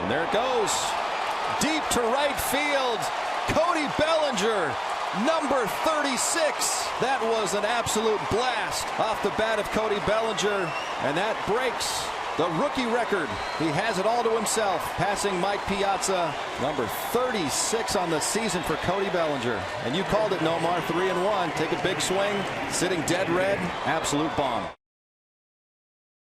And there it goes. Deep to right field. Cody Bellinger, number 36. That was an absolute blast off the bat of Cody Bellinger. And that breaks the rookie record. He has it all to himself, passing Mike Piazza. Number 36 on the season for Cody Bellinger. And you called it, Nomar. 3-1. Take a big swing. Sitting dead red. Absolute bomb.